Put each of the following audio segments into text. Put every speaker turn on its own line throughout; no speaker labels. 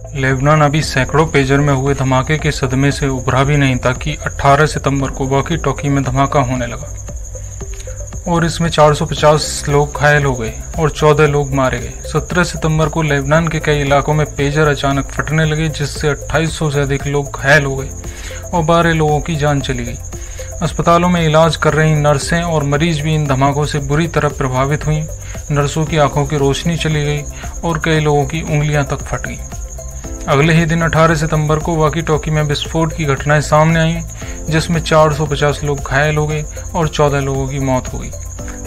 Lebanon अभी सैकड़ों pager में हुए धमाके के सदमे से उभरा भी नहीं था कि 18 सितंबर को वॉकी टॉकी में धमाका होने लगा और इसमें 450 लोग घायल हो गए और 14 लोग मारे गए। 17 सितंबर को लेबनान के कई इलाकों में पेजर अचानक फटने लगे, जिससे 2800 से अधिक लोग घायल हो गए और 12 लोगों की जान चली गई। अस्पतालों में इलाज कर रही नर्सें और मरीज भी इन धमाकों से बुरी तरह प्रभावित हुई। नर्सों की आंखों की रोशनी चली गई और कई लोगों की उंगलियां तक फट गई। अगले ही दिन 18 सितंबर को वॉकी टॉकी में विस्फोट की घटनाएं सामने आईं, जिसमें 450 लोग घायल हो गए और 14 लोगों की मौत हो गई।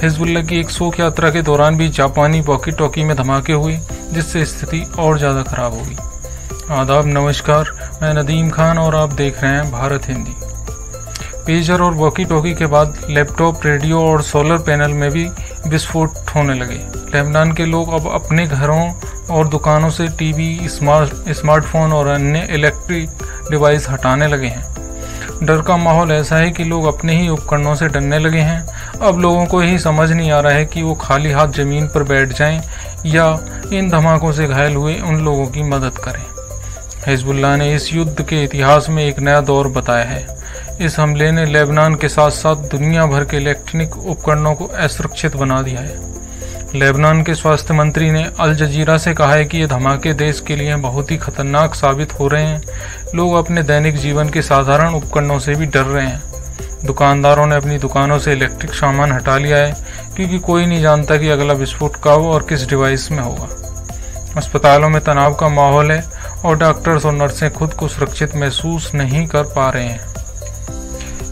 हिजबुल्लाह की एक शोक यात्रा के दौरान भी जापानी वॉकी टॉकी में धमाके हुए, जिससे स्थिति और ज़्यादा खराब हो गई। आदाब, नमस्कार, मैं नदीम खान और आप देख रहे हैं भारत हिंदी। पेजर और वॉकी टॉकी के बाद लैपटॉप, रेडियो और सोलर पैनल में भी विस्फोट होने लगे। लेबनान के लोग अब अपने घरों और दुकानों से टीवी, स्मार्टफोन और अन्य इलेक्ट्रिक डिवाइस हटाने लगे हैं। डर का माहौल ऐसा है कि लोग अपने ही उपकरणों से डरने लगे हैं। अब लोगों को ही समझ नहीं आ रहा है कि वो खाली हाथ जमीन पर बैठ जाएं या इन धमाकों से घायल हुए उन लोगों की मदद करें। हिजबुल्लाह ने इस युद्ध के इतिहास में एक नया दौर बताया है। इस हमले ने लेबनान के साथ साथ दुनिया भर के इलेक्ट्रॉनिक उपकरणों को असुरक्षित बना दिया है। लेबनान के स्वास्थ्य मंत्री ने अल जजीरा से कहा है कि ये धमाके देश के लिए बहुत ही खतरनाक साबित हो रहे हैं। लोग अपने दैनिक जीवन के साधारण उपकरणों से भी डर रहे हैं। दुकानदारों ने अपनी दुकानों से इलेक्ट्रिक सामान हटा लिया है, क्योंकि कोई नहीं जानता कि अगला विस्फोट कब और किस डिवाइस में होगा। अस्पतालों में तनाव का माहौल है और डॉक्टर्स और नर्सें खुद को सुरक्षित महसूस नहीं कर पा रहे हैं।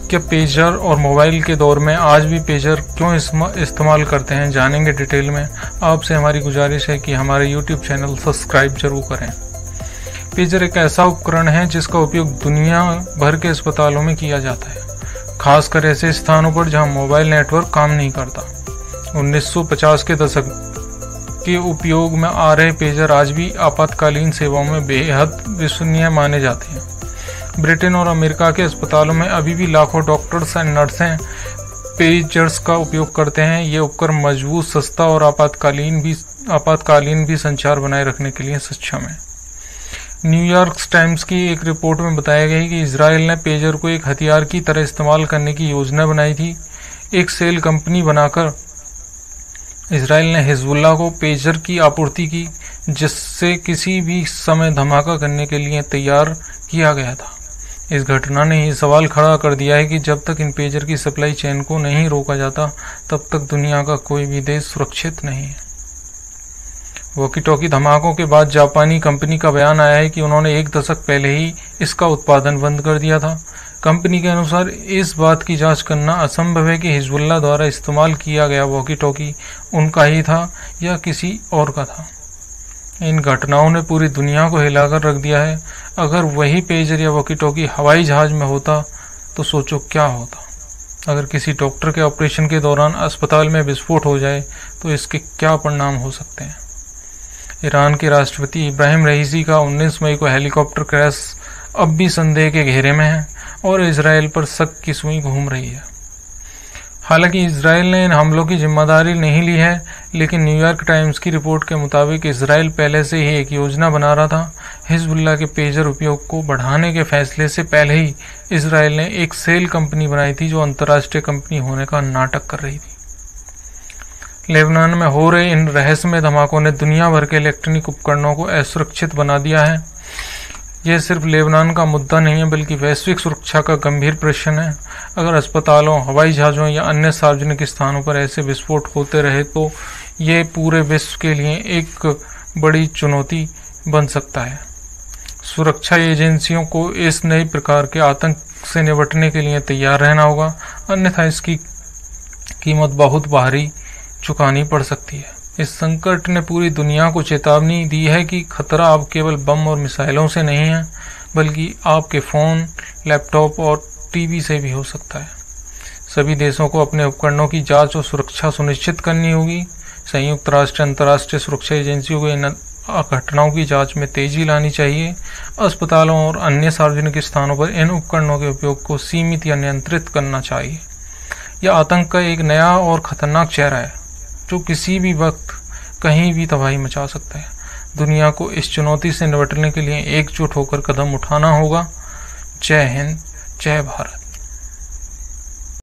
क्या पेजर और मोबाइल के दौर में आज भी पेजर क्यों इस्तेमाल करते हैं, जानेंगे डिटेल में। आपसे हमारी गुजारिश है कि हमारे YouTube चैनल सब्सक्राइब जरूर करें। पेजर एक ऐसा उपकरण है जिसका उपयोग दुनिया भर के अस्पतालों में किया जाता है, खासकर ऐसे स्थानों पर जहां मोबाइल नेटवर्क काम नहीं करता। 1950 के दशक के उपयोग में आ रहे पेजर आज भी आपातकालीन सेवाओं में बेहद विश्वसनीय माने जाते हैं। ब्रिटेन और अमेरिका के अस्पतालों में अभी भी लाखों डॉक्टर्स एंड नर्सें पेजर्स का उपयोग करते हैं। ये उपकरण मजबूत, सस्ता और आपातकालीन भी संचार बनाए रखने के लिए सक्षम है। न्यूयॉर्क टाइम्स की एक रिपोर्ट में बताया गया है कि इजराइल ने पेजर को एक हथियार की तरह इस्तेमाल करने की योजना बनाई थी। एक सेल कंपनी बनाकर इजराइल ने हिजबुल्लाह को पेजर की आपूर्ति की, जिससे किसी भी समय धमाका करने के लिए तैयार किया गया था। इस घटना ने ये सवाल खड़ा कर दिया है कि जब तक इन पेजर की सप्लाई चेन को नहीं रोका जाता, तब तक दुनिया का कोई भी देश सुरक्षित नहीं है। वॉकी टॉकी धमाकों के बाद जापानी कंपनी का बयान आया है कि उन्होंने 1 दशक पहले ही इसका उत्पादन बंद कर दिया था। कंपनी के अनुसार इस बात की जांच करना असंभव है कि हिजबुल्लाह द्वारा इस्तेमाल किया गया वॉकी टॉकी उनका ही था या किसी और का था। इन घटनाओं ने पूरी दुनिया को हिलाकर रख दिया है। अगर वही पेजर या वॉकी टॉकी हवाई जहाज में होता तो सोचो क्या होता। अगर किसी डॉक्टर के ऑपरेशन के दौरान अस्पताल में विस्फोट हो जाए तो इसके क्या परिणाम हो सकते हैं। ईरान के राष्ट्रपति इब्राहिम रईसी का 19 मई को हेलीकॉप्टर क्रैश अब भी संदेह के घेरे में है और इजराइल पर शक की सुई घूम रही है। हालांकि इजराइल ने इन हमलों की जिम्मेदारी नहीं ली है, लेकिन न्यूयॉर्क टाइम्स की रिपोर्ट के मुताबिक इजराइल पहले से ही एक योजना बना रहा था। हिजबुल्लाह के पेजर उपयोग को बढ़ाने के फैसले से पहले ही इजराइल ने एक सेल कंपनी बनाई थी जो अंतर्राष्ट्रीय कंपनी होने का नाटक कर रही थी। लेबनान में हो रहे इन रहस्यमय धमाकों ने दुनिया भर के इलेक्ट्रॉनिक उपकरणों को असुरक्षित बना दिया है। यह सिर्फ लेबनान का मुद्दा नहीं है, बल्कि वैश्विक सुरक्षा का गंभीर प्रश्न है। अगर अस्पतालों, हवाई जहाज़ों या अन्य सार्वजनिक स्थानों पर ऐसे विस्फोट होते रहे तो ये पूरे विश्व के लिए एक बड़ी चुनौती बन सकता है। सुरक्षा एजेंसियों को इस नए प्रकार के आतंक से निपटने के लिए तैयार रहना होगा, अन्यथा इसकी कीमत बहुत भारी चुकानी पड़ सकती है। इस संकट ने पूरी दुनिया को चेतावनी दी है कि खतरा अब केवल बम और मिसाइलों से नहीं है, बल्कि आपके फ़ोन, लैपटॉप और टीवी से भी हो सकता है। सभी देशों को अपने उपकरणों की जांच और सुरक्षा सुनिश्चित करनी होगी। संयुक्त राष्ट्र अंतर्राष्ट्रीय सुरक्षा एजेंसियों को इन घटनाओं की जांच में तेजी लानी चाहिए। अस्पतालों और अन्य सार्वजनिक स्थानों पर इन उपकरणों के उपयोग को सीमित या नियंत्रित करना चाहिए। यह आतंक का एक नया और खतरनाक चेहरा है जो किसी भी वक्त कहीं भी तबाही मचा सकता है। दुनिया को इस चुनौती से निपटने के लिए एकजुट होकर कदम उठाना होगा। जय हिंद, जय भारत।